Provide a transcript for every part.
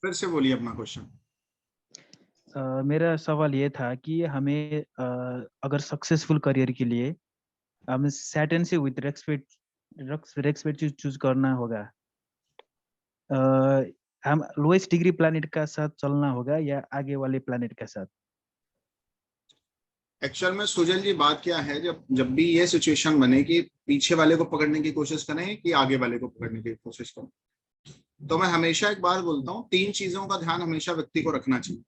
फिर से बोलिए अपना क्वेश्चन। मेरा सवाल ये था कि हमें अगर सक्सेसफुल करियर के लिए हमें सैटर्न से विथ रेस्पेक्ट चूज करना होगा, अ, हम लोएस्ट डिग्री प्लैनेट का साथ चलना होगा या आगे वाले प्लैनेट के साथ? एक्चुअल में सुजल जी बात क्या है, जब जब भी ये सिचुएशन बने कि पीछे वाले को पकड़ने की कोशिश करें कि आगे वाले को पकड़ने की कोशिश करें, तो मैं हमेशा एक बात बोलता हूँ, तीन चीजों का ध्यान हमेशा व्यक्ति को रखना चाहिए।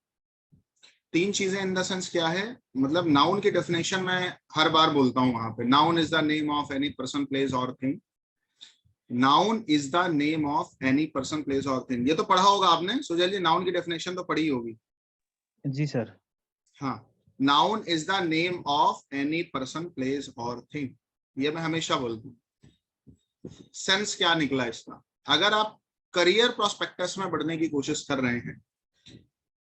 तीन चीजें इन द सेंस क्या है, मतलब नाउन की डेफिनेशन मैं हर बार बोलता हूँ वहां पे, noun is the name of any person place और thing. Noun is the name of any person place और थिंग, ये तो पढ़ा होगा आपने सुजल जी, नाउन की डेफिनेशन तो पढ़ी होगी। जी सर। हाँ, noun is the name of any person place और थिंग, ये मैं हमेशा बोलता हूँ। सेंस क्या निकला इसका, अगर आप करियर प्रोस्पेक्टस में बढ़ने की कोशिश कर रहे हैं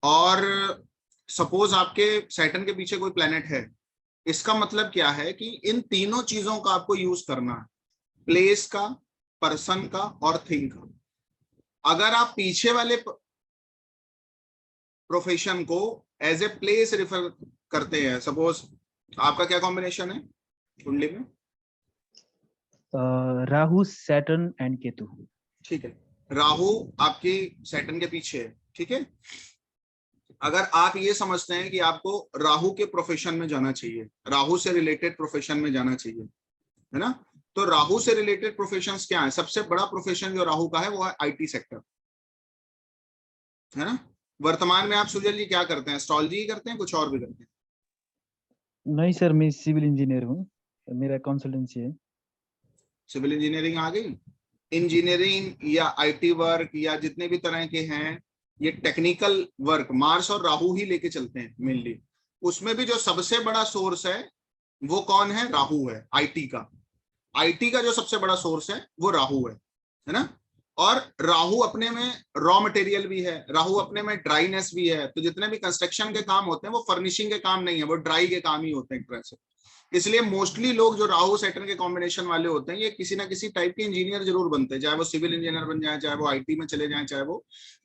और सपोज आपके सैटर्न के पीछे कोई प्लेनेट है, इसका मतलब क्या है कि इन तीनों चीजों का आपको यूज करना है, प्लेस का, पर्सन का और थिंग का। अगर आप पीछे वाले प्रोफेशन को एज ए प्लेस रिफर करते हैं, सपोज आपका क्या कॉम्बिनेशन है कुंडली में? Rahu, Saturn and Ketu. ठीक है, राहु आपकी सैटर्न के पीछे है, ठीक है। अगर आप ये समझते हैं कि आपको राहु के प्रोफेशन में जाना चाहिए, राहु से रिलेटेड प्रोफेशन में जाना चाहिए, है ना, तो राहु से रिलेटेड प्रोफेशंस क्या है? सबसे बड़ा प्रोफेशन जो राहु का है वो है आईटी सेक्टर, है ना। वर्तमान में आप सुजल जी क्या करते हैं? एस्ट्रोलॉजी करते हैं, कुछ और भी करते हैं? नहीं सर, मैं सिविल इंजीनियर हूँ, मेरा कंसल्टेंसी है। सिविल इंजीनियरिंग आ गई। इंजीनियरिंग या आईटी वर्क या जितने भी तरह के हैं, ये टेक्निकल वर्क मार्स और राहु ही लेके चलते हैं मेनली। उसमें भी जो सबसे बड़ा सोर्स है वो कौन है? राहु है, आईटी का। आईटी का जो सबसे बड़ा सोर्स है वो राहु है ना। और राहु अपने में रॉ मटेरियल भी है, राहु अपने में ड्राईनेस भी है, तो जितने भी कंस्ट्रक्शन के काम होते हैं वो फर्निशिंग के काम नहीं है, वो ड्राई के काम ही होते हैं एक तरह से। इसलिए मोस्टली लोग जो राहु सैटर्न के कॉम्बिनेशन वाले होते हैं, ये किसी ना किसी टाइप के इंजीनियर जरूर बनते हैं, चाहे वो सिविल इंजीनियर बन जाए, चाहे वो आईटी में चले जाएं, चाहे वो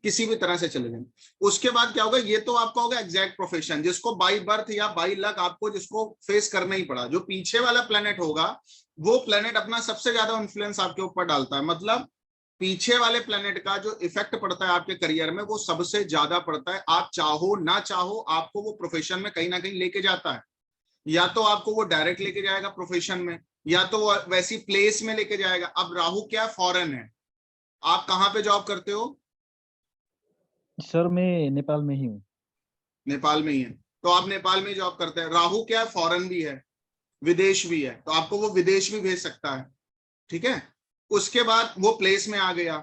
किसी भी तरह से चले जाएं। उसके बाद क्या होगा, ये तो आपका होगा एग्जैक्ट प्रोफेशन, जिसको बाई बर्थ या बाई लक आपको जिसको फेस करना ही पड़ा। जो पीछे वाला प्लेनेट होगा वो प्लेनेट अपना सबसे ज्यादा इन्फ्लुएंस आपके ऊपर डालता है, मतलब पीछे वाले प्लेनेट का जो इफेक्ट पड़ता है आपके करियर में वो सबसे ज्यादा पड़ता है। आप चाहो ना चाहो आपको वो प्रोफेशन में कहीं ना कहीं लेके जाता है, या तो आपको वो डायरेक्ट लेके जाएगा प्रोफेशन में, या तो वो वैसी प्लेस में लेके जाएगा। अब राहु क्या फॉरेन है, आप कहाँ पे जॉब करते हो? सर मैं नेपाल में ही हूँ। नेपाल में ही है, तो आप नेपाल में जॉब करते हैं। राहु क्या है? फॉरेन भी है, विदेश भी है, तो आपको वो विदेश भी भेज सकता है, ठीक है। उसके बाद वो प्लेस में आ गया,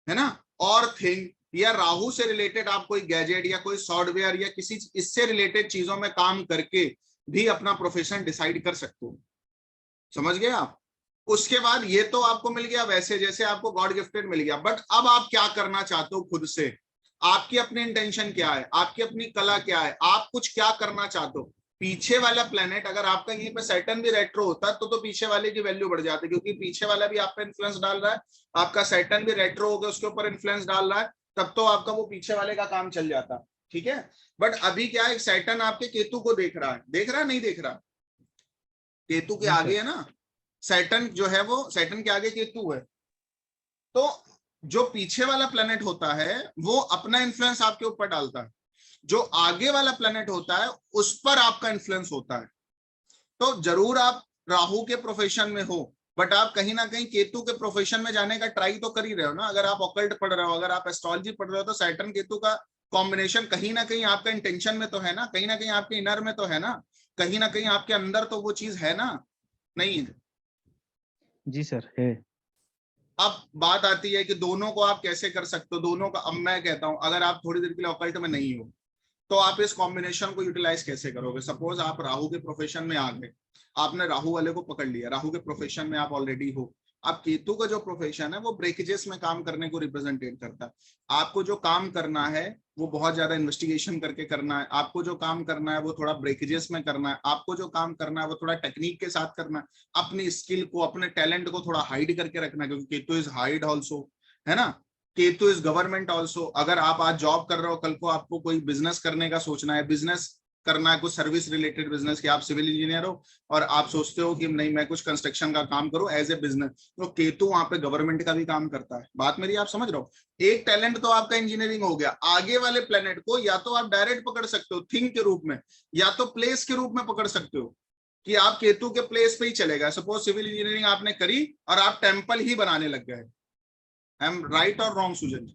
है ना। और थिंग, या राहु से रिलेटेड आप कोई गैजेट या कोई सॉफ्टवेयर या किसी इससे रिलेटेड चीजों में काम करके भी अपना प्रोफेशन डिसाइड कर सकते हो, समझ गए आप। उसके बाद ये तो आपको मिल गया वैसे जैसे आपको गॉड गिफ्टेड मिल गया, बट अब आप क्या करना चाहते हो खुद से, आपकी अपनी इंटेंशन क्या है, आपकी अपनी कला क्या है, आप कुछ क्या करना चाहते हो। पीछे वाला प्लेनेट अगर आपका यहीं पे सैटर्न भी रेट्रो होता तो पीछे वाले की वैल्यू बढ़ जाती, क्योंकि पीछे वाला भी आप पे इन्फ्लुएंस डाल रहा है, आपका सैटर्न भी रेट्रो हो गया उसके ऊपर इन्फ्लुएंस डाल रहा है, तब तो आपका वो पीछे वाले का काम चल जाता, ठीक है। बट अभी क्या है, सैटर्न आपके केतु को देख रहा है, देख रहा है नहीं देख रहा? केतु के जी आगे सर। है ना, सैटर्न जो है वो सैटर्न के आगे केतु है। तो जो पीछे वाला प्लेनेट होता है वो अपना इन्फ्लुएंस आपके ऊपर डालता है, जो आगे वाला प्लेनेट होता है उस पर आपका इन्फ्लुएंस होता है। तो जरूर आप राहु के प्रोफेशन में हो, बट आप कहीं ना कहीं केतु के प्रोफेशन में जाने का ट्राई तो कर ही रहे हो ना। अगर आप ऑकल्ट पढ़ रहे हो, अगर आप एस्ट्रोलॉजी पढ़ रहे हो, तो सैटर्न केतु का कॉम्बिनेशन कहीं ना कहीं आपका इंटेंशन में तो है ना, कहीं ना कहीं आपके इनर में तो है ना, कहीं ना कहीं आपके अंदर तो वो चीज है ना, नहीं है? जी सर है। अब बात आती है कि दोनों को आप कैसे कर सकते हो, दोनों का। अब मैं कहता हूं अगर आप थोड़ी देर के लिए ऑकल्ट में नहीं हो तो आप इस कॉम्बिनेशन को यूटिलाइज कैसे करोगे। सपोज आप राहु के प्रोफेशन में आ गए, आपने राहु वाले को पकड़ लिया, राहु के प्रोफेशन में आप ऑलरेडी हो। अब केतु का जो प्रोफेशन है वो ब्रेकेजेस में काम करने को रिप्रेजेंटेट करता है। आपको जो काम करना है वो बहुत ज्यादा इन्वेस्टिगेशन करके करना है, आपको जो काम करना है वो थोड़ा ब्रेकेजेस में करना है, आपको जो काम करना है वो थोड़ा टेक्निक के साथ करना है, अपनी स्किल को अपने टैलेंट को थोड़ा हाइड करके रखना है, क्योंकि केतु इज हाइड ऑल्सो, है ना। Ketu is government also. अगर आप आज जॉब कर रहे हो, कल को आपको कोई बिजनेस करने का सोचना है, बिजनेस करना है, कुछ सर्विस रिलेटेड बिजनेस, कि आप सिविल इंजीनियर हो और आप सोचते हो कि नहीं मैं कुछ कंस्ट्रक्शन का काम करूं एज ए बिजनेस, तो केतु वहां पे गवर्नमेंट का भी काम करता है। बात मेरी आप समझ रहे हो? एक टैलेंट तो आपका इंजीनियरिंग हो गया, आगे वाले प्लेनेट को या तो आप डायरेक्ट पकड़ सकते हो थिंग के रूप में, या तो प्लेस के रूप में पकड़ सकते हो कि आप केतु के प्लेस पे ही चलेगा। सपोज सिविल इंजीनियरिंग आपने करी और आप टेम्पल ही बनाने लग गए। आई एम राइट और रॉन्ग सुजन?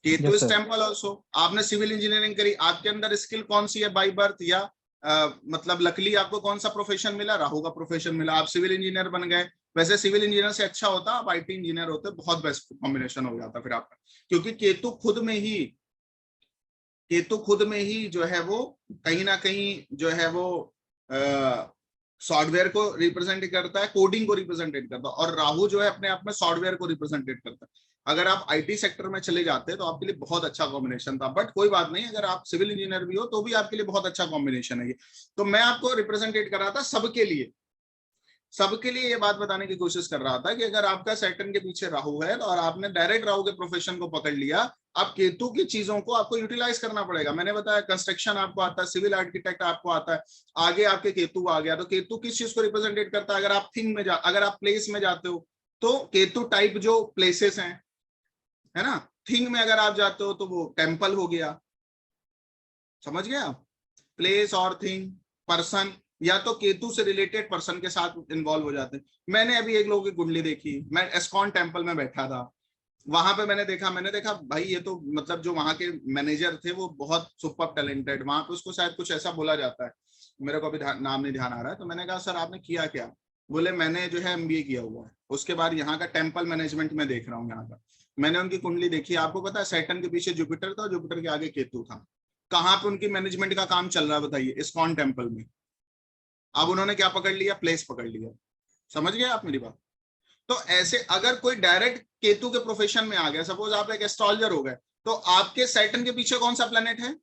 केतु yes is sir. Temple also. आपने सिविल इंजीनियरिंग करी, आपके अंदर स्किल कौन सी है बाई बर्थ, या मतलब लकली आपको कौन सा प्रोफेशन मिला? राहु का प्रोफेशन मिला, आप सिविल इंजीनियर बन गए। वैसे सिविल इंजीनियर से अच्छा होता आप आईटी इंजीनियर होते, बहुत बेस्ट कॉम्बिनेशन हो जाता फिर आपका, क्योंकि केतु खुद में ही जो है वो कहीं ना कहीं जो है वो सॉफ्टवेयर को रिप्रेजेंट करता है, कोडिंग को रिप्रेजेंटेट करता है, और राहु जो है अपने आप में सॉफ्टवेयर को रिप्रेजेंटेट करता है। अगर आप आईटी सेक्टर में चले जाते तो आपके लिए बहुत अच्छा कॉम्बिनेशन था, बट कोई बात नहीं, अगर आप सिविल इंजीनियर भी हो तो भी आपके लिए बहुत अच्छा कॉम्बिनेशन है ये। तो मैं आपको रिप्रेजेंटेट कर रहा था सबके लिए ये बात बताने की कोशिश कर रहा था कि अगर आपका सैटर्न के पीछे राहु है और आपने डायरेक्ट राहु के प्रोफेशन को पकड़ लिया, अब केतु की चीजों को आपको यूटिलाइज करना पड़ेगा। मैंने बताया कंस्ट्रक्शन आपको आता है, सिविल आर्किटेक्ट आपको आता है, आगे आपके केतु आ गया, तो केतु किस चीज को रिप्रेजेंटेट करता है? अगर आप थिंग में अगर आप प्लेस में जाते हो तो केतु टाइप जो प्लेसेस हैं, है ना, थिंग में अगर आप जाते हो तो वो टेम्पल हो गया, समझ गए आप? प्लेस और थिंग, पर्सन, या तो केतु से रिलेटेड पर्सन के साथ इन्वॉल्व हो जाते हैं। मैंने अभी एक लोगों की कुंडली देखी, मैं एस्कॉन टेम्पल में बैठा था, वहां पे मैंने देखा भाई ये तो मतलब जो वहां के मैनेजर थे वो बहुत सुपर टैलेंटेड, वहां पे उसको शायद कुछ ऐसा बोला जाता है, मेरे को अभी नाम नहीं ध्यान आ रहा है। तो मैंने कहा सर आपने किया क्या? बोले मैंने जो है एमबीए किया हुआ है, उसके बाद यहाँ का टेम्पल मैनेजमेंट में देख रहा हूँ यहाँ का। मैंने उनकी कुंडली देखी, आपको पता है सैटर्न के पीछे जुपिटर था, जुपिटर के आगे केतु था। कहाँ पे उनकी मैनेजमेंट का काम चल रहा है बताइए? इस्कॉन टेम्पल में। अब उन्होंने क्या पकड़ लिया? प्लेस पकड़ लिया। समझ गए आप मेरी बात? तो ऐसे अगर कोई डायरेक्ट केतु के प्रोफेशन में आ गया, सपोज आप एक एस्ट्रोलॉजर हो गए, तो आपके सैटर्न के पीछे कौन सा प्लेनेट है?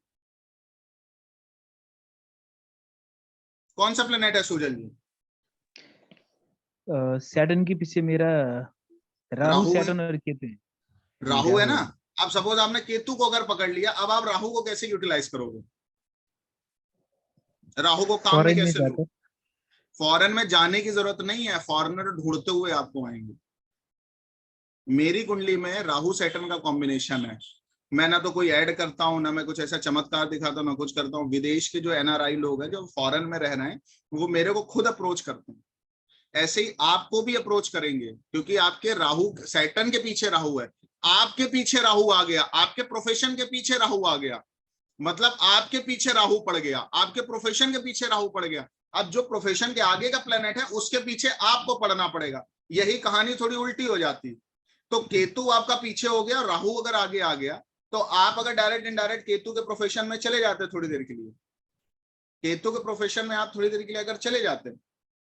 कौन सा प्लेनेट है सुजल जी? सैटर्न के पीछे मेरा राहु, राहु है। सैटर्न और केतु है। जी राहु है राहु ना। है। अब सपोज आपने केतु को अगर पकड़ लिया, अब आप राहु को कैसे यूटिलाइज करोगे? राहु को काम में फॉरेन में कैसे लो? जाकर। फॉरेन में जाने की जरूरत नहीं है, फॉरेनर ढूंढते हुए आपको आएंगे। मेरी कुंडली में राहु सैटर्न का कॉम्बिनेशन है। मैं ना तो कोई ऐड करता हूं, ना मैं कुछ ऐसा चमत्कार दिखाता हूं, ना कुछ करता हूं। विदेश के जो एनआरआई लोग हैं जो फॉरेन में रह रहे हैं, वो मेरे को खुद अप्रोच करते हैं। ऐसे ही आपको भी अप्रोच करेंगे, क्योंकि आपके राहु सैटर्न के पीछे राहु है, आपके पीछे राहु आ गया, आपके प्रोफेशन के पीछे राहु आ गया, मतलब आपके पीछे राहु पड़ गया, आपके प्रोफेशन के पीछे राहु पड़ गया। अब जो प्रोफेशन के आगे का प्लेनेट है उसके पीछे आपको पड़ना पड़ेगा। यही कहानी थोड़ी उल्टी हो जाती। तो केतु आपका पीछे हो गया, राहु अगर आगे आ गया, तो आप अगर डायरेक्ट इनडायरेक्ट केतु के प्रोफेशन में चले जाते थोड़ी देर के लिए, केतु के प्रोफेशन में आप थोड़ी देर के लिए अगर चले जाते,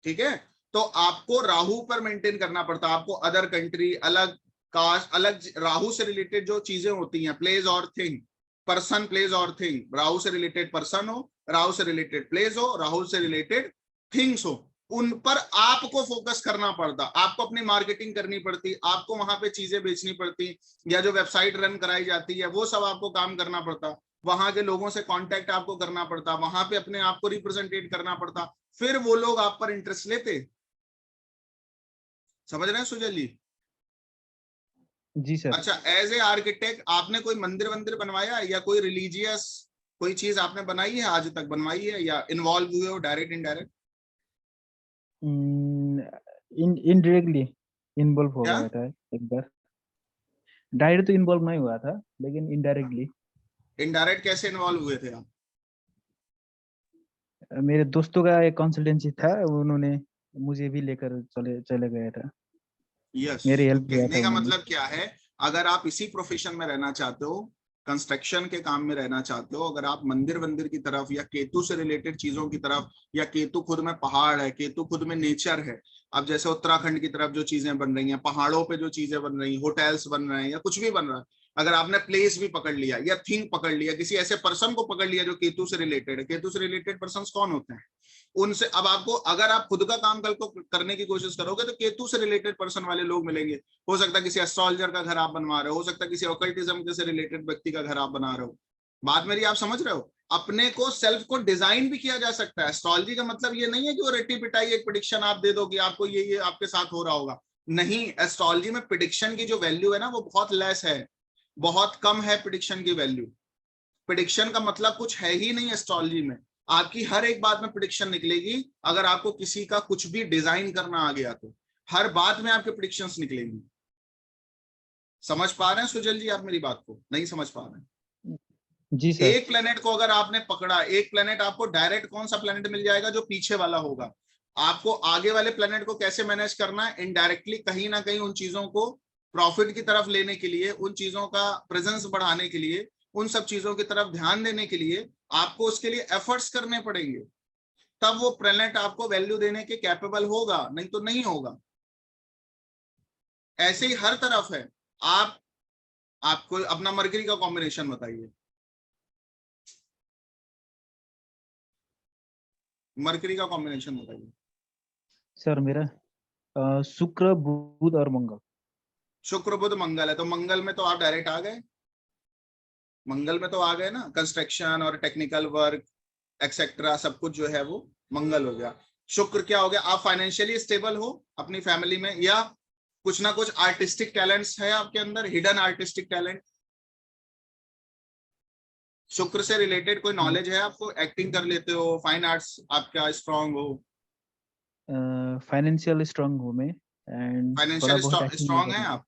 ठीक है, तो आपको राहु पर मेंटेन करना पड़ता। आपको अदर कंट्री, अलग कास्ट, अलग राहु से रिलेटेड जो चीजें होती हैं, प्लेस और थिंग, पर्सन, प्लेस और थिंग, राहु से रिलेटेड पर्सन हो, राहु से रिलेटेड प्लेस हो, राहु से रिलेटेड थिंग्स हो, उन पर आपको फोकस करना पड़ता। आपको अपनी मार्केटिंग करनी पड़ती, आपको वहां पे चीजें बेचनी पड़ती, या जो वेबसाइट रन कराई जाती है वो सब आपको काम करना पड़ता। वहां के लोगों से कांटेक्ट आपको करना पड़ता, वहां पे अपने आप को रिप्रेजेंटेट करना पड़ता, फिर वो लोग आप पर इंटरेस्ट लेते। समझ रहे हैं सुजल जी? जी सर। अच्छा, एज ए आर्किटेक्ट आपने कोई मंदिर वंदिर बनवाया, या कोई रिलीजियस कोई चीज आपने बनाई है आज तक, बनवाई है, या इन्वॉल्व हुए हो डायरेक्ट इनडायरेक्ट? इनडायरेक्टली इन्वॉल्व हो क्या? गया था एक बार। डायरेक्ट तो इन्वॉल्व नहीं हुआ था, लेकिन इनडायरेक्टली। इनडायरेक्ट कैसे इन्वॉल्व हुए थे आप? मेरे दोस्तों का एक कंसल्टेंसी था, उन्होंने मुझे भी लेकर चले चले गया था। यस। मेरी तो हेल्प किया था कहने का उन्होंने। मतलब क्या है, अगर आप इसी प्रोफेशन में रहना चाहते हो, कंस्ट्रक्शन के काम में रहना चाहते हो, अगर आप मंदिर वंदिर की तरफ या केतु से रिलेटेड चीजों की तरफ, या केतु खुद में पहाड़ है, केतु खुद में नेचर है, अब जैसे उत्तराखंड की तरफ जो चीजें बन रही हैं, पहाड़ों पे जो चीजें बन रही हैं, होटल्स बन रहे हैं, या कुछ भी बन रहा है, अगर आपने प्लेस भी पकड़ लिया या थिंग पकड़ लिया, किसी ऐसे पर्सन को पकड़ लिया जो केतु से रिलेटेड है। केतु से रिलेटेड पर्सन कौन होते हैं? उनसे अब आपको, अगर आप खुद का काम कल को करने की कोशिश करोगे तो केतु से रिलेटेड पर्सन वाले लोग मिलेंगे। हो सकता है किसी एस्ट्रोलॉजर का घर आप बनवा रहे हो सकता है किसी ऑकल्टिज्म से रिलेटेड व्यक्ति का घर आप बना रहे हो। बात मेरी आप समझ रहे हो? अपने को सेल्फ को डिजाइन भी किया जा सकता है। एस्ट्रोलॉजी का मतलब ये नहीं है कि वो रट्टी पिटाई एक प्रेडिक्शन आप दे दो कि आपको ये आपके साथ हो रहा होगा। नहीं, एस्ट्रोलॉजी में प्रेडिक्शन की जो वैल्यू है ना वो बहुत लेस है, बहुत कम है प्रेडिक्शन की वैल्यू। प्रेडिक्शन का मतलब कुछ है ही नहीं एस्ट्रोलॉजी में। आपकी हर एक बात में प्रेडिक्शन निकलेगी। अगर आपको किसी का कुछ भी डिजाइन करना आ गया तो हर बात में आपके प्रेडिक्शंस निकलेंगी। समझ पा रहे हैं सुजल जी आप मेरी बात को? नहीं समझ पा रहे हैं? जी सर। एक प्लेनेट को अगर आपने पकड़ा, एक प्लेनेट आपको डायरेक्ट कौन सा प्लेनेट मिल जाएगा? जो पीछे वाला होगा। आपको आगे वाले प्लेनेट को कैसे मैनेज करना है? इनडायरेक्टली कहीं ना कहीं उन चीजों को प्रॉफिट की तरफ लेने के लिए, उन चीजों का प्रेजेंस बढ़ाने के लिए, उन सब चीजों की तरफ ध्यान देने के लिए आपको उसके लिए एफर्ट्स करने पड़ेंगे। तब वो प्लेनेट आपको वैल्यू देने के कैपेबल होगा, नहीं तो नहीं होगा। ऐसे ही हर तरफ है। आपको अपना मरकरी का कॉम्बिनेशन बताइए। मरकरी का कॉम्बिनेशन बताइए। सर मेरा शुक्र बुध और मंगल। शुक्र बुध मंगल है, तो मंगल में तो आप डायरेक्ट आ गए। मंगल में तो आ गए ना, कंस्ट्रक्शन और टेक्निकल वर्क एक्सेट्रा सब कुछ जो है वो मंगल हो गया। शुक्र क्या हो गया? आप फाइनेंशियली स्टेबल हो अपनी फैमिली में, या कुछ ना कुछ आर्टिस्टिक टैलेंट्स है आपके अंदर, हिडन आर्टिस्टिक टैलेंट। शुक्र से रिलेटेड कोई नॉलेज है आपको? एक्टिंग कर लेते हो, फाइन आर्ट्स आपका स्ट्रांग हो? फाइनेंशियल स्ट्रांग हूँ मैं एंड थोड़ा फाइनेंशियल बहुत एक्टिंग भी स्ट्रांग कर है लेता हूँ। आप?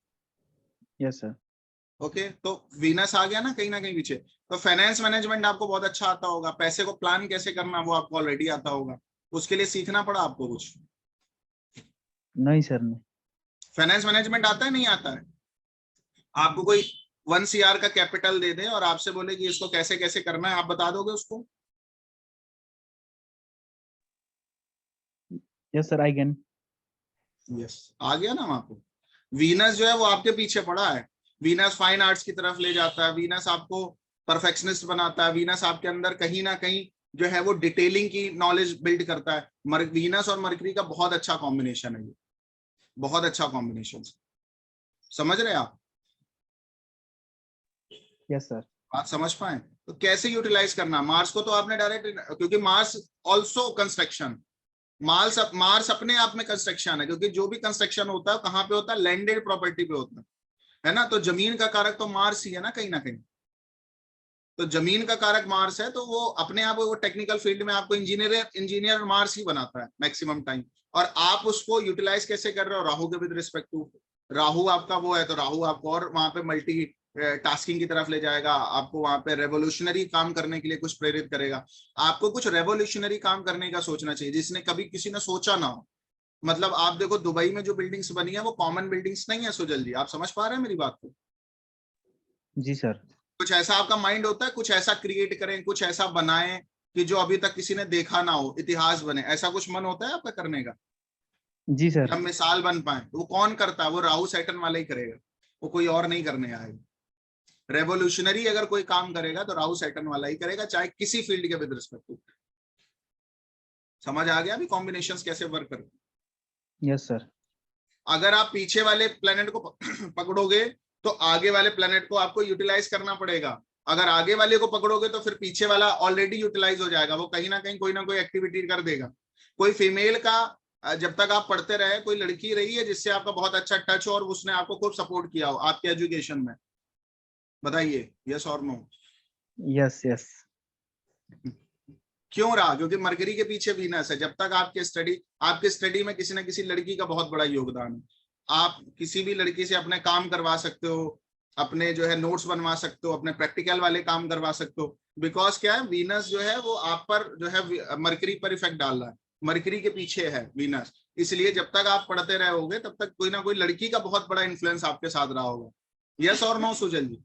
Yes sir. ओके, तो वीनस आ गया ना कहीं पीछे। तो फाइनेंस मैनेजमेंट आपको बहुत अच्छा आता होगा, पैसे को प्लान कैसे करना वो आपको ऑलरेडी आता होगा। उसके लिए सीखना पड़ा आपको कुछ? नहीं सर नहीं। फाइनेंस मैनेजमेंट आता है, नहीं आता है? आपको कोई 1 CR का कैपिटल दे दे और आपसे बोले कि इसको कैसे कैसे करना है, आप बता दोगे उसको? Yes sir I can. Yes, आ गया ना वहां पे। वीनस जो है वो आपके पीछे पड़ा है। वीनस फाइन आर्ट्स की तरफ ले जाता है, वीनस आपको परफेक्शनिस्ट बनाता है, वीनस आपके अंदर कहीं ना कहीं जो है वो डिटेलिंग की नॉलेज बिल्ड करता है। वीनस और मरकरी का बहुत अच्छा कॉम्बिनेशन है ये, बहुत अच्छा कॉम्बिनेशन। समझ रहे हैं आप? Yes sir. बात समझ पाए? तो कैसे यूटिलाइज करना मार्स को? तो आपने डायरेक्ट, क्योंकि मार्स ऑल्सो कंस्ट्रक्शन, मार्स अपने आप में कंस्ट्रक्शन है, क्योंकि जो भी कंस्ट्रक्शन होता है कहाँ पे होता है? लैंडेड प्रॉपर्टी पे होता है ना। तो जमीन का कारक तो मार्स ही है ना कहीं ना कहीं। तो जमीन का कारक मार्स है, तो वो अपने आप वो टेक्निकल फील्ड में आपको इंजीनियर मार्स ही बनाता है मैक्सिमम टाइम। और आप उसको यूटिलाइज कैसे कर रहे हो? राहु के विद रिस्पेक्ट टू, राहु आपका वो है, तो राहु आपको और वहां पे मल्टी टास्किंग की तरफ ले जाएगा, आपको वहां पे रेवोल्यूशनरी काम करने के लिए कुछ प्रेरित करेगा। आपको कुछ रेवोल्यूशनरी काम करने का सोचना चाहिए जिसने कभी किसी ने सोचा ना हो। मतलब आप देखो दुबई में जो बिल्डिंग्स बनी है वो कॉमन बिल्डिंग्स नहीं है सुजल जी, आप समझ पा रहे हैं मेरी बात को? जी सर। कुछ ऐसा आपका माइंड होता है, कुछ ऐसा क्रिएट करें, कुछ ऐसा बनाएं कि जो अभी तक किसी ने देखा ना हो, इतिहास बने, ऐसा कुछ मन होता है आपका करने का? जी सर। हम मिसाल बन पाए, वो कौन करता है? वो राहु सैटर्न वाला ही करेगा, वो कोई और नहीं करने आएगा। रेवोल्यूशनरी अगर कोई काम करेगा तो राहु सैटर्न वाला ही करेगा, चाहे किसी फील्ड के विद रिस्पेक्ट टू। समझ आ गया अभी कॉम्बिनेशंस कैसे वर्क करते? Yes sir. अगर आप पीछे वाले प्लेनेट को पकड़ोगे तो आगे वाले प्लेनेट को आपको यूटिलाइज करना पड़ेगा। अगर आगे वाले को पकड़ोगे तो फिर पीछे वाला ऑलरेडी यूटिलाइज हो जाएगा, वो कहीं ना कहीं कोई ना कोई एक्टिविटी कर देगा। कोई फीमेल का जब तक आप पढ़ते रहे, कोई लड़की रही है जिससे आपका बहुत अच्छा टच हो और उसने आपको खूब सपोर्ट किया हो आपके एजुकेशन में? बताइए यस और नो। Yes yes. क्यों रहा? क्योंकि मरकरी के पीछे वीनस है। जब तक आपके स्टडी में किसी ना किसी लड़की का बहुत बड़ा योगदान है। आप किसी भी लड़की से अपने काम करवा सकते हो, अपने जो है नोट्स बनवा सकते हो, अपने प्रैक्टिकल वाले काम करवा सकते हो। बिकॉज क्या है, वीनस जो है वो आप पर जो है मरकरी पर इफेक्ट डाल रहा है, मरकरी के पीछे है वीनस। इसलिए जब तक आप पढ़ते रहोगे तब तक कोई ना कोई लड़की का बहुत बड़ा इन्फ्लुएंस आपके साथ रहा होगा। यस और no Sujal ji?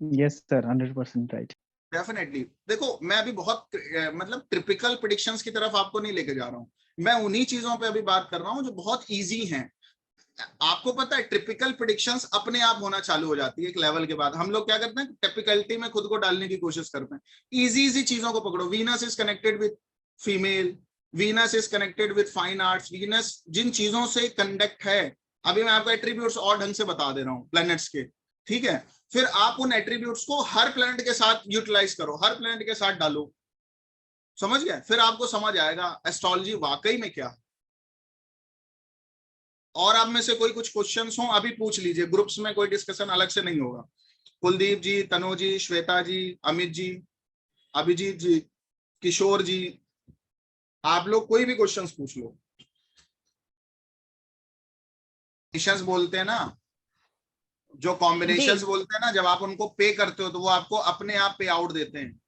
Yes sir 100% right. Definitely. देखो मैं अभी बहुत मतलब टिपिकल प्रेडिक्शंस की तरफ आपको नहीं लेके जा रहा हूँ, मैं उन्हीं चीजों पे अभी बात कर रहा हूँ जो बहुत इजी हैं। आपको पता है टिपिकल प्रेडिक्शंस अपने आप होना चालू हो जाती है एक लेवल के बाद। हम लोग क्या करते हैं, टिपिकलिटी में खुद को डालने की कोशिश करते हैं। इजी इजी चीजों को पकड़ो। Venus is connected with female, Venus is connected with fine arts, Venus जिन चीजों से कनेक्ट है, अभी मैं आपको एट्रीब्यूट्स और ढंग से बता दे रहा हूँ प्लैनेट्स के, ठीक है, फिर आप उन एट्रीब्यूट्स को हर प्लैनेट के साथ यूटिलाइज करो, हर प्लैनेट के साथ डालो, समझ गए, फिर आपको समझ आएगा एस्ट्रोलॉजी वाकई में क्या है। और आप में से कोई कुछ क्वेश्चंस हो अभी पूछ लीजिए, ग्रुप्स में कोई डिस्कशन अलग से नहीं होगा। कुलदीप जी, तनु जी, श्वेता जी, अमित जी, अभिजीत जी, किशोर जी, आप लोग कोई भी क्वेश्चंस पूछ लो। कॉम्बिनेशंस बोलते हैं ना, जो कॉम्बिनेशंस बोलते हैं ना, जब आप उनको पे करते हो तो वो आपको अपने आप पे आउट देते हैं।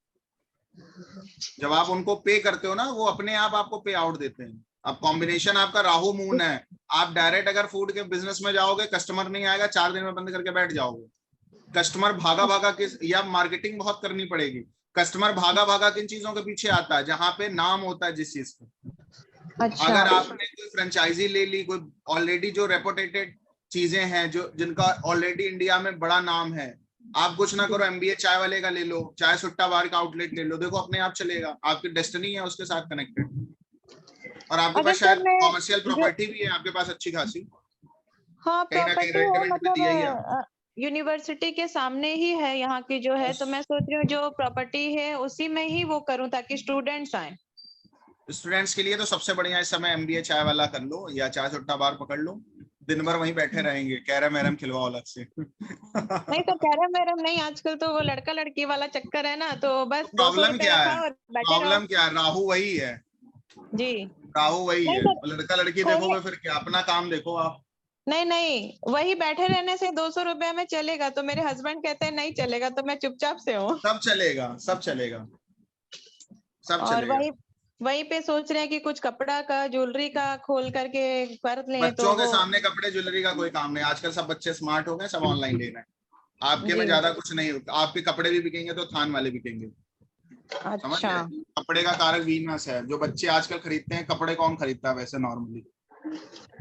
जब आप उनको पे करते हो ना, वो अपने आप आपको पे आउट देते हैं। अब कॉम्बिनेशन आपका राहु मून है, आप डायरेक्ट अगर फूड के बिजनेस में जाओगे, कस्टमर नहीं आएगा, 4 दिन में बंद करके बैठ जाओगे। कस्टमर भागा भागा किस, या मार्केटिंग बहुत करनी पड़ेगी। कस्टमर भागा भागा किन चीजों के पीछे आता है, जहां पे नाम होता है जिस चीज का। अच्छा। अगर आपने कोई फ्रेंचाइजी ले ली, कोई ऑलरेडी जो रेपुटेटेड चीजें हैं, जो जिनका ऑलरेडी इंडिया में बड़ा नाम है, आप कुछ ना करो, एमबीए चाय वाले का ले लो, चाय सुट्टा बार का आउटलेट ले लो, देखो अपने आप चलेगा, आपकी डेस्टिनी है उसके साथ कनेक्टेड। और आपके पास शायद कॉमर्शियल प्रॉपर्टी भी है आपके पास अच्छी खासी। हाँ, प्रॉपर्टी है, मतलब यूनिवर्सिटी के सामने ही है यहाँ की जो है, तो मैं सोच रही हूँ जो प्रॉपर्टी है उसी में ही वो करूँ ताकि स्टूडेंट्स आए। स्टूडेंट्स के लिए तो सबसे बढ़िया इस समय एमबीए चाय वाला कर लो, या चाय सुट्टा बार पकड़ लो, दिन भर वहीं बैठे रहेंगे, कैरम वैरम खिलवाओ अलग से। नहीं तो कैरम वैरम नहीं, आजकल तो वो लड़का लड़की वाला चक्कर है ना, तो बस 200 प्रॉब्लम रुपए क्या है, रखा और बैठे प्रॉब्लम रहो। क्या है, राहु वही है जी, राहु वही नहीं है, तो लड़का लड़की देखोगे फिर क्या, अपना काम देखो आप। नहीं वही बैठे रहने से 200 रुपए में चलेगा, तो मेरे हस्बैंड कहते हैं नहीं चलेगा, तो मैं चुपचाप से हूँ। सब चलेगा, सब चलेगा, सब और चलेगा। वहीं पे सोच रहे हैं कि कुछ कपड़ा का, ज्वेलरी का खोल करके कर लें, तो बच्चों के वो। सामने कपड़े ज्वेलरी का कोई काम नहीं, आजकल सब बच्चे स्मार्ट हो गए, सब ऑनलाइन ले रहे हैं। आपके में जी, ज्यादा कुछ नहीं होता, आपके कपड़े भी बिकेंगे तो थान वाले बिकेंगे, समझ अच्छा। गए। कपड़े का कारक वीनस है, जो बच्चे आजकल खरीदते हैं, कपड़े कौन खरीदता है वैसे नॉर्मली,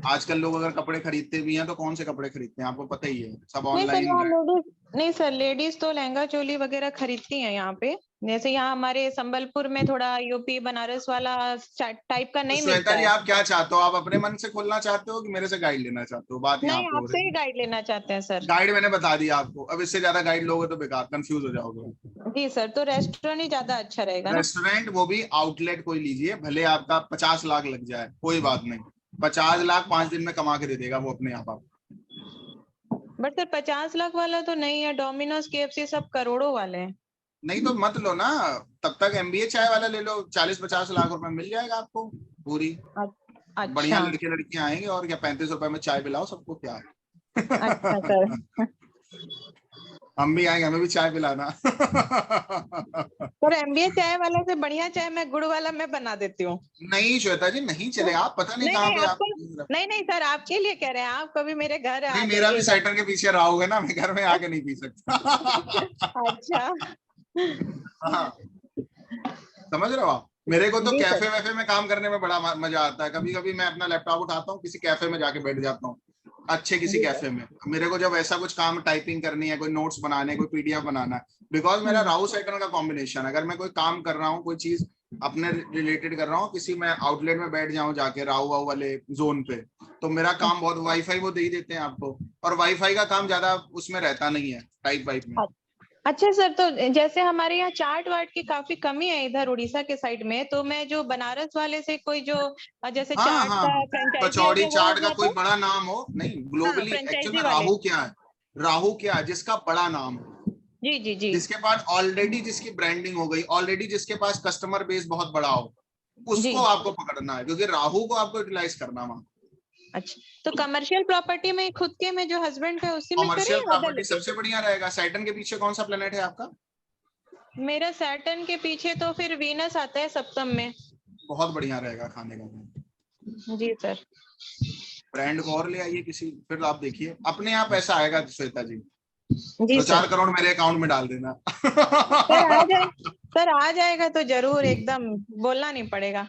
आजकल लोग अगर कपड़े खरीदते भी हैं तो कौन से कपड़े खरीदते हैं आपको पता ही है, सब नहीं सर, ऑनलाइन। यहाँ लेडीज नहीं सर, लेडीज तो लहंगा चोली वगैरह खरीदती हैं यहाँ पे, जैसे यहाँ हमारे संबलपुर में थोड़ा यूपी बनारस वाला टाइप का नहीं श्वेता मिलता जी, है। आप क्या चाहते हो, आप अपने मन से खोलना चाहते हो कि मेरे से गाइड लेना चाहते हो, बात यहाँ नहीं, पे हो आपसे रही ही गाइड लेना चाहते हैं सर। है। गाइड मैंने बता दिया आपको, अब इससे ज्यादा गाइड लोगे तो बेकार कंफ्यूज हो जाओगे। जी सर, तो रेस्टोरेंट ही ज्यादा अच्छा रहेगा ना। रेस्टोरेंट, वो भी आउटलेट कोई लीजिए, भले आपका 50 लाख लग जाए कोई बात नहीं, 50 लाख 5 दिन में कमा के दे देगा वो अपने आप। बट सर 50 लाख वाला तो नहीं है, डोमिनोज, केएफसी सब करोड़ों वाले हैं। नहीं तो मत लो ना, तब तक एमबीए चाय वाला ले लो, 40-50 लाख रुपए मिल जाएगा आपको पूरी। बढ़िया अच्छा, लड़के लड़कियां आएंगे और क्या, 35 रुपए में चाय पिलाओ सबको, क्या है। अच्छा सर। हम भी आएंगे, हमें भी चाय पिलाना। सर एमबीए चाय वाला से बढ़िया चाय मैं गुड़ वाला मैं बना देती हूँ। नहीं श्वेता जी, नहीं चलेगा, आप पता नहीं नहीं कहाँ नहीं, पे आप। आपको नहीं सर, आपके लिए कह रहे हैं, आप कभी मेरे घर आ नहीं, मेरा भी जाइएगा। साइटर के पीछे रहोगे ना, मैं घर में आके नहीं पी सकता। अच्छा। हाँ, समझ रहे हो आप। मेरे को तो जी कैफे सर। वैफे में काम करने में बड़ा मजा आता है, कभी कभी मैं अपना लैपटॉप उठाता हूँ, किसी कैफे में जाके बैठ जाता हूँ, अच्छे किसी जी सर। कैफे में। मेरे को जब ऐसा कुछ काम टाइपिंग करनी है, कोई नोट्स बनाने, कोई पीडीएफ बनाना है, बिकॉज मेरा राहु सैटर्न का कॉम्बिनेशन, अगर मैं कोई काम कर रहा हूँ, कोई चीज अपने रिलेटेड कर रहा हूँ, किसी में आउटलेट में बैठ जाऊं जाके राहु वाहु वाले जोन पे, तो मेरा काम बहुत, वाईफाई वो दे ही देते हैं आपको, और वाईफाई का काम ज्यादा उसमें रहता नहीं है, टाइप वाइप में। अच्छा सर, तो जैसे हमारे यहाँ चाट वाट की काफी कमी है इधर उड़ीसा के साइड में, तो मैं जो बनारस वाले से कोई जो जैसे हाँ चाट हाँ का हाँ, फ्रेंचाइजी आ कचौड़ी गया, वो हो चाट का गया कोई तो। बड़ा नाम हो, नहीं हाँ, ग्लोबली, एक्चुअल फ्रेंचाइजी में वाले। राहु क्या है, राहु क्या है, जिसका बड़ा नाम हो, जी जी जी। जिसके पास ऑलरेडी, जिसकी ब्रांडिंग हो गई ऑलरेडी, जिसके पास कस्टमर बेस बहुत बड़ा हो, जी। उसको आपको पकड़ना है, क्योंकि राहु को आपको यूटिलाइज करना वहां। अच्छा, तो कमर्शियल प्रॉपर्टी में खुद के में जो हस्बैंड का है उसी में करें कॉमर्शियल या अदर प्रॉपर्टी लेके? सबसे बढ़िया रहेगा। सैटर्न के पीछे कौन सा प्लेनेट है आपका? मेरा सैटर्न के पीछे तो फिर वीनस आता है सप्तम में। बहुत बढ़िया रहेगा खाने का। जी सर। ब्रांड को और ले आइए किसी, फिर आप देखिए अपने आप ऐसा आएगा श्वेता जी। जी 2-4 सर। करोड़ मेरे अकाउंट में डाल देना। सर आ जाए, सर आ जाएगा तो जरूर, एकदम बोलना नहीं पड़ेगा।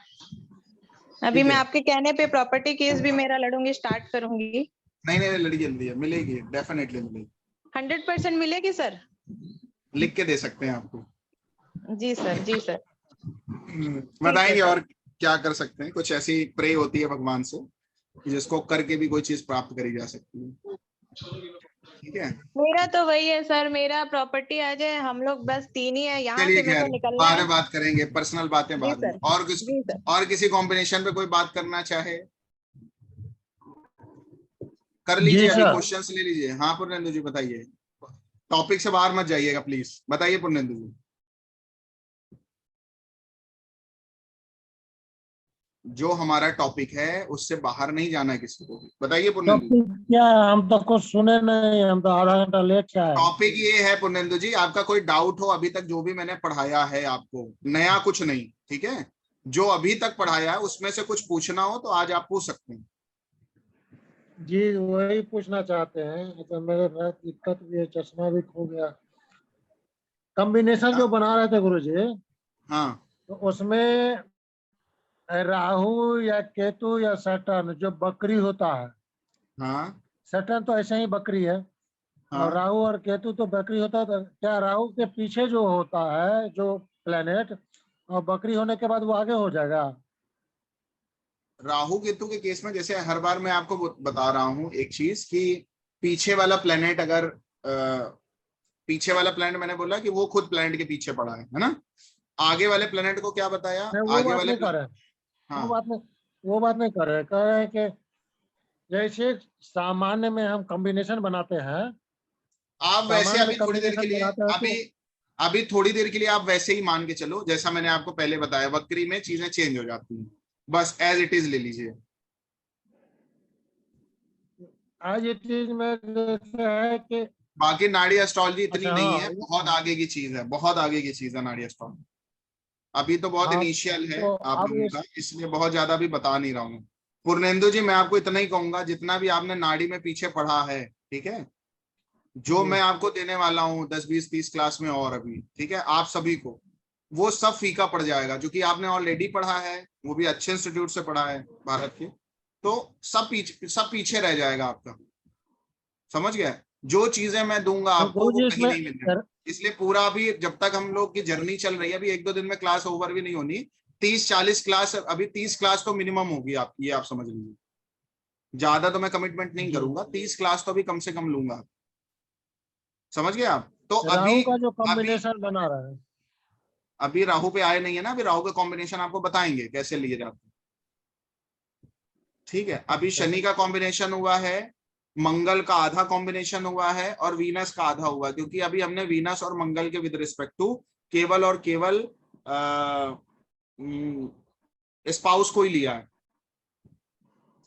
अभी ठीक मैं है। आपके कहने पे प्रॉपर्टी केस भी मेरा लड़ूंगी, स्टार्ट करूंगी। नहीं नहीं, लड़ी जल्दी है, मिलेगी, डेफिनेटली मिलेगी। 100% मिलेगी सर? लिख के दे सकते हैं आपको। जी सर, जी सर। बताएंगे सर। और क्या कर सकते हैं, कुछ ऐसी प्रे होती है भगवान से कि जिसको करके भी कोई चीज प्राप्त करी जा सकती है। ठीक है, मेरा तो वही है सर, मेरा प्रॉपर्टी आ जाए, हम लोग बस 3 ही है यहाँ चलिए से, मेरे खैर को निकलना बाद है। में बात करेंगे, पर्सनल बातें जी बाद में। सर, और कुछ, जी सर। और किसी कॉम्बिनेशन पे कोई बात करना चाहे कर जी लीजिए, अभी सर। क्वेश्चंस ले लीजिए। हाँ पूर्णेंदु जी बताइए, टॉपिक से बाहर मत जाइएगा प्लीज, बताइए पूर्णेंदु जी। जो हमारा टॉपिक है उससे बाहर नहीं जाना है किसी को भी, बताइए पूर्णेंदु जी। टॉपिक क्या है? हम तो कुछ सुने नहीं, हम तो आधा घंटा लेट से आए। टॉपिक ये है पूर्णेंदु जी, आपका कोई डाउट हो अभी तक जो भी मैंने पढ़ाया है आपको, नया कुछ नहीं, ठीक है, जो अभी तक पढ़ाया है उसमें से कुछ पूछना हो तो आज आप पूछ सकते हैं। जी वही पूछना चाहते हैं। तो मेरे साथ दिक्कत भी है, चश्मा भी खो गया। कॉम्बिनेशन जो बना रहे थे गुरुजी, हाँ तो उसमें राहु या केतु या सैटर्न जो बकरी होता है, हाँ सैटर्न तो ऐसे ही बकरी है, और हाँ, राहु और केतु तो बकरी होता है। तो क्या राहु के पीछे जो होता है जो प्लेनेट, और बकरी होने के बाद वो आगे हो जाएगा? राहु केतु के केस में जैसे हर बार मैं आपको बता रहा हूं एक चीज कि पीछे वाला प्लेनेट अगर पीछे वाला प्लेनेट मैंने बोला कि वो खुद प्लेनेट के पीछे पड़ा है ना। आगे वाले प्लेनेट को क्या बताया, नहीं वो आगे बात वाले नहीं कर रहे, वो हाँ, बात नहीं, वो बात नहीं कर रहे। कह रहे हैं कि जैसे सामान्य में हम कॉम्बिनेशन बनाते हैं, आप वैसे सामान्य में अभी थोड़ी देर के कॉम्बिनेशन लिए, बनाते हैं अभी तो अभी थोड़ी देर के लिए आप वैसे ही मान के चलो जैसा मैंने आपको पहले बताया, वक्री में चीजें चेंज हो जाती हैं, बस एज इट इज ले लीजिए। आज ये चीज में जैसे है कि बाकी नाड़ी एस्ट्रोलॉजी इतनी अच्छा नहीं हाँ है, बहुत आगे की चीज है, बहुत आगे की चीज है नाड़ी एस्ट्रोलॉजी। अभी तो बहुत हाँ, इनिशियल है तो आप अब लोगों का, इसलिए बहुत ज्यादा भी बता नहीं रहा हूँ। पूर्णेंदु जी मैं आपको इतना ही कहूंगा, जितना भी आपने नाड़ी में पीछे पढ़ा है, ठीक है, जो जी मैं आपको देने वाला हूँ 10 20 30 क्लास में और अभी, ठीक है, आप सभी को वो सब फीका पड़ जाएगा, जो कि आपने ऑलरेडी पढ़ा है, वो भी अच्छे इंस्टीट्यूट से पढ़ा है भारत के, तो सब पीछे रह जाएगा आपका, समझ गया। जो चीजें मैं दूंगा तो आपको गुरु वो जी कहीं इसमें नहीं मिलने वाली। इसलिए पूरा अभी जब तक हम लोग की जर्नी चल रही है, अभी 1 2 दिन में क्लास ओवर भी नहीं होनी, 30 40 क्लास, अभी 30 क्लास तो मिनिमम होगी आप, ये आप समझ लीजिए। ज्यादा तो मैं कमिटमेंट नहीं जी करूंगा, 30 क्लास तो अभी कम से कम लूंगा, समझ गए आप। तो अभी राहु का जो अभी कॉम्बिनेशन बना रहा है, अभी राहु पे आए नहीं है ना, अभी राहु का कॉम्बिनेशन आपको बताएंगे कैसे लिए जाते हैं, ठीक है। अभी अच्छा शनि का कॉम्बिनेशन हुआ है, मंगल का आधा कॉम्बिनेशन हुआ है, और वीनस का आधा हुआ, क्योंकि अभी हमने वीनस और मंगल के विद रिस्पेक्ट टू केवल और केवल स्पाउस को ही लिया है,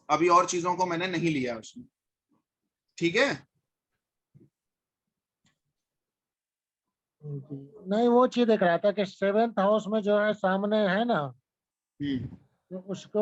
अभी और चीजों को मैंने नहीं लिया उसमें, ठीक है। जी। नहीं वो चीज देख रहा था कि 7th हाउस में जो है सामने है ना, हम्म तो उसको